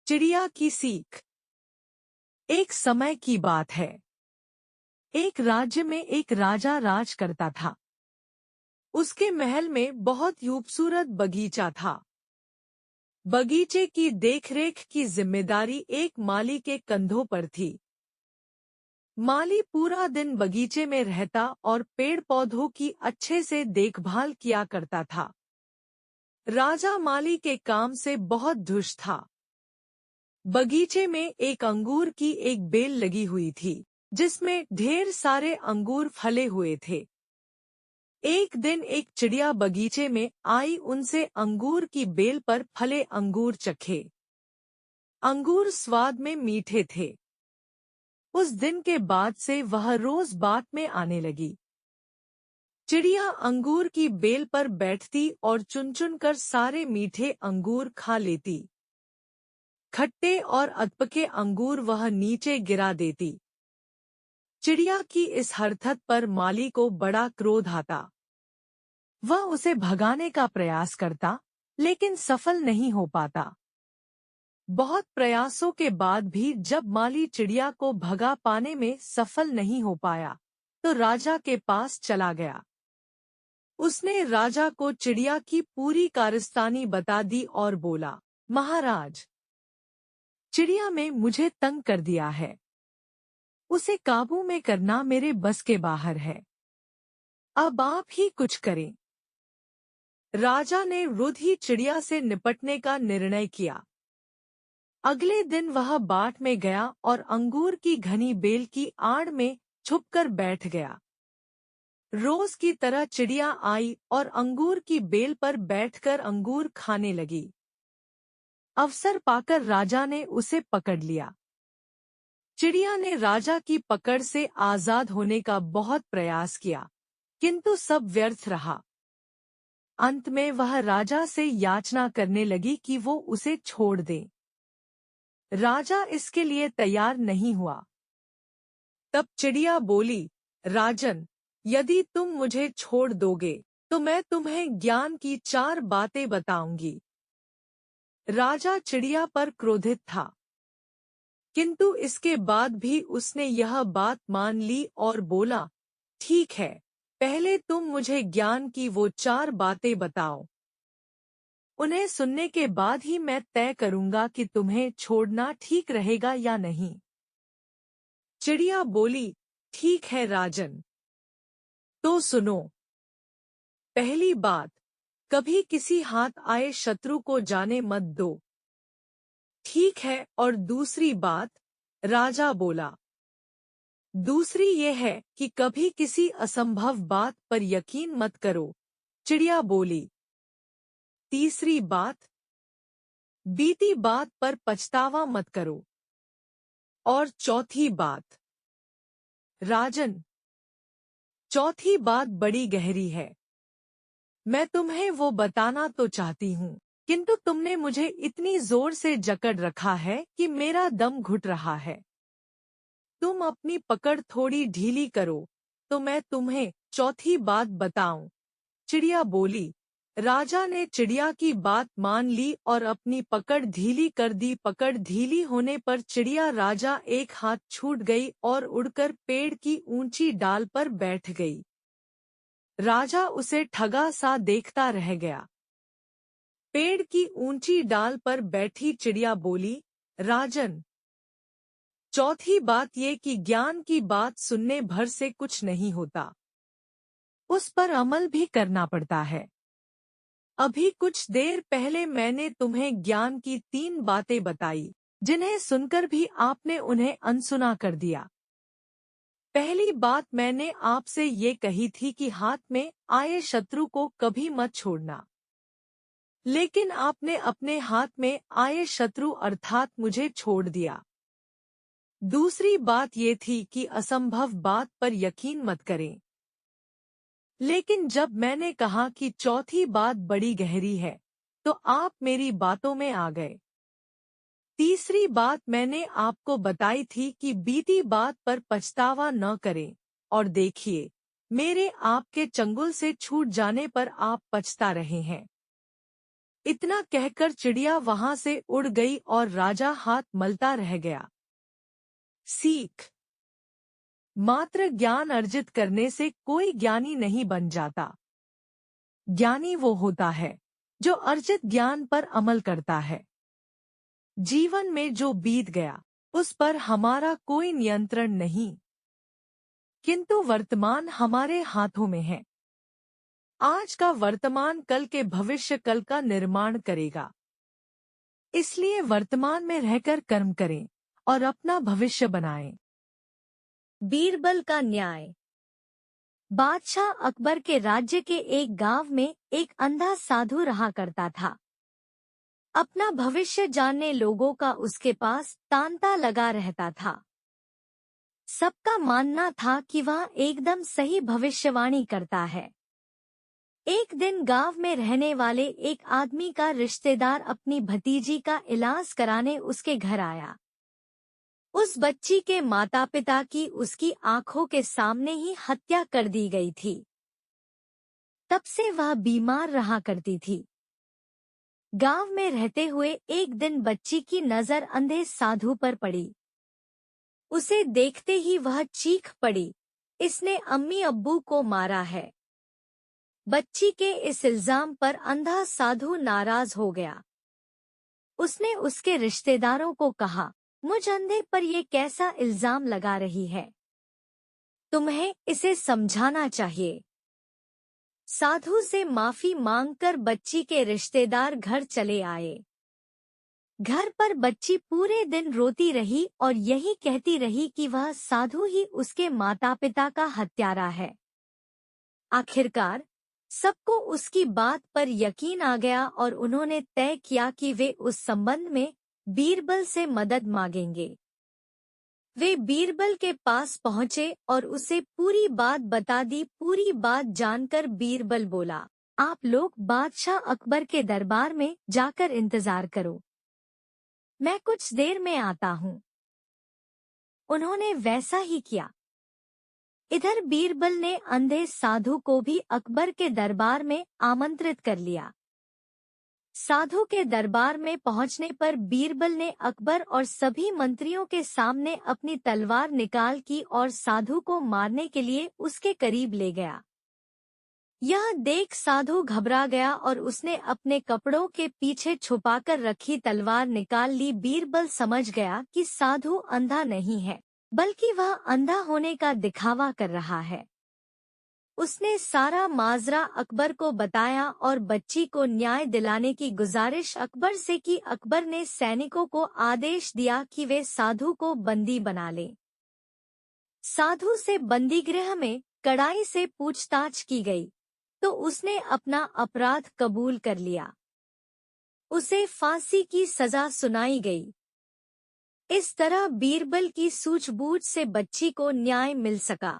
चिड़िया की सीख। एक समय की बात है। एक राज्य में एक राजा राज करता था। उसके महल में बहुत खूबसूरत बगीचा था। बगीचे की देखरेख की जिम्मेदारी एक माली के कंधों पर थी। माली पूरा दिन बगीचे में रहता और पेड़ पौधों की अच्छे से देखभाल किया करता था। राजा माली के काम से बहुत खुश था। बगीचे में एक अंगूर की एक बेल लगी हुई थी, जिसमें ढेर सारे अंगूर फले हुए थे। एक दिन एक चिड़िया बगीचे में आई, उनसे अंगूर की बेल पर फले अंगूर चखे। अंगूर स्वाद में मीठे थे। उस दिन के बाद से वह रोज बाग में आने लगी। चिड़िया अंगूर की बेल पर बैठती और चुन चुन कर सारे मीठे अंगूर खा लेती। खट्टे और अधपके अंगूर वह नीचे गिरा देती। चिड़िया की इस हरकत पर माली को बड़ा क्रोध आता। वह उसे भगाने का प्रयास करता, लेकिन सफल नहीं हो पाता। बहुत प्रयासों के बाद भी जब माली चिड़िया को भगा पाने में सफल नहीं हो पाया, तो राजा के पास चला गया। उसने राजा को चिड़िया की पूरी कारस्तानी बता दी और बोला, महाराज, चिड़िया ने मुझे तंग कर दिया है। उसे काबू में करना मेरे बस के बाहर है। अब आप ही कुछ करें। राजा ने क्रोध ही चिड़िया से निपटने का निर्णय किया। अगले दिन वह बाग में गया और अंगूर की घनी बेल की आड़ में छुपकर बैठ गया। रोज की तरह चिड़िया आई और अंगूर की बेल पर बैठकर अंगूर खाने लगी। अवसर पाकर राजा ने उसे पकड़ लिया। चिड़िया ने राजा की पकड़ से आजाद होने का बहुत प्रयास किया, किंतु सब व्यर्थ रहा। अंत में वह राजा से याचना करने लगी कि वो उसे छोड़ दे। राजा इसके लिए तैयार नहीं हुआ। तब चिड़िया बोली, राजन, यदि तुम मुझे छोड़ दोगे तो मैं तुम्हें ज्ञान की 4 बातें बताऊंगी। राजा चिड़िया पर क्रोधित था, किंतु इसके बाद भी उसने यह बात मान ली और बोला, ठीक है, पहले तुम मुझे ज्ञान की वो 4 बातें बताओ। उन्हें सुनने के बाद ही मैं तय करूंगा कि तुम्हें छोड़ना ठीक रहेगा या नहीं। चिड़िया बोली, ठीक है राजन, तो सुनो। पहली बात, कभी किसी हाथ आए शत्रु को जाने मत दो। ठीक है, और दूसरी बात, राजा बोला। दूसरी ये है कि कभी किसी असंभव बात पर यकीन मत करो। चिड़िया बोली। तीसरी बात, बीती बात पर पछतावा मत करो। और चौथी बात, राजन, चौथी बात बड़ी गहरी है। मैं तुम्हें वो बताना तो चाहती हूँ, किंतु तुमने मुझे इतनी जोर से जकड़ रखा है कि मेरा दम घुट रहा है। तुम अपनी पकड़ थोड़ी ढीली करो तो मैं तुम्हें चौथी बात बताऊं। चिड़िया बोली। राजा ने चिड़िया की बात मान ली और अपनी पकड़ ढीली कर दी। पकड़ ढीली होने पर चिड़िया राजा एक हाथ छूट गई और उड़कर पेड़ की ऊंची डाल पर बैठ गई। राजा उसे ठगा सा देखता रह गया। पेड़ की ऊंची डाल पर बैठी चिड़िया बोली, राजन, चौथी बात ये कि ज्ञान की बात सुनने भर से कुछ नहीं होता, उस पर अमल भी करना पड़ता है। अभी कुछ देर पहले मैंने तुम्हें ज्ञान की 3 बातें बताई, जिन्हें सुनकर भी आपने उन्हें अनसुना कर दिया। पहली बात मैंने आपसे ये कही थी कि हाथ में आए शत्रु को कभी मत छोड़ना, लेकिन आपने अपने हाथ में आए शत्रु अर्थात मुझे छोड़ दिया। दूसरी बात ये थी कि असंभव बात पर यकीन मत करें, लेकिन जब मैंने कहा कि चौथी बात बड़ी गहरी है, तो आप मेरी बातों में आ गए। तीसरी बात मैंने आपको बताई थी कि बीती बात पर पछतावा न करें, और देखिए, मेरे आपके चंगुल से छूट जाने पर आप पछता रहे हैं। इतना कहकर चिड़िया वहां से उड़ गई और राजा हाथ मलता रह गया। सीख। मात्र ज्ञान अर्जित करने से कोई ज्ञानी नहीं बन जाता। ज्ञानी वो होता है जो अर्जित ज्ञान पर अमल करता है। जीवन में जो बीत गया उस पर हमारा कोई नियंत्रण नहीं, किंतु वर्तमान हमारे हाथों में है। आज का वर्तमान कल के भविष्य कल का निर्माण करेगा। इसलिए वर्तमान में रहकर कर्म करें और अपना भविष्य बनाएं। बीरबल का न्याय। बादशाह अकबर के राज्य के एक गांव में एक अंधा साधु रहा करता था। अपना भविष्य जानने लोगों का उसके पास तांता लगा रहता था। सबका मानना था कि वह एकदम सही भविष्यवाणी करता है। एक दिन गांव में रहने वाले एक आदमी का रिश्तेदार अपनी भतीजी का इलाज कराने उसके घर आया। उस बच्ची के माता पिता की उसकी आंखों के सामने ही हत्या कर दी गई थी। तब से वह बीमार रहा करती थी। गांव में रहते हुए एक दिन बच्ची की नजर अंधे साधु पर पड़ी। उसे देखते ही वह चीख पड़ी, इसने अम्मी अब्बू को मारा है। बच्ची के इस इल्जाम पर अंधा साधु नाराज हो गया। उसने उसके रिश्तेदारों को कहा, मुझ अंधे पर ये कैसा इल्जाम लगा रही है? तुम्हें इसे समझाना चाहिए। साधु से माफी मांगकर बच्ची के रिश्तेदार घर चले आए। घर पर बच्ची पूरे दिन रोती रही और यही कहती रही कि वह साधु ही उसके माता पिता का हत्यारा है। आखिरकार सबको उसकी बात पर यकीन आ गया और उन्होंने तय किया कि वे उस संबंध में बीरबल से मदद मांगेंगे। वे बीरबल के पास पहुंचे और उसे पूरी बात बता दी। पूरी बात जानकर बीरबल बोला, आप लोग बादशाह अकबर के दरबार में जाकर इंतजार करो, मैं कुछ देर में आता हूँ। उन्होंने वैसा ही किया। इधर बीरबल ने अंधे साधु को भी अकबर के दरबार में आमंत्रित कर लिया। साधु के दरबार में पहुंचने पर बीरबल ने अकबर और सभी मंत्रियों के सामने अपनी तलवार निकाल की और साधु को मारने के लिए उसके करीब ले गया। यह देख साधु घबरा गया और उसने अपने कपड़ों के पीछे छुपाकर रखी तलवार निकाल ली। बीरबल समझ गया कि साधु अंधा नहीं है, बल्कि वह अंधा होने का दिखावा कर रहा है। उसने सारा माजरा अकबर को बताया और बच्ची को न्याय दिलाने की गुजारिश अकबर से की। अकबर ने सैनिकों को आदेश दिया कि वे साधु को बंदी बना लें। साधु से बंदीगृह में कड़ाई से पूछताछ की गई तो उसने अपना अपराध कबूल कर लिया। उसे फांसी की सजा सुनाई गई। इस तरह बीरबल की सूझबूझ से बच्ची को न्याय मिल सका।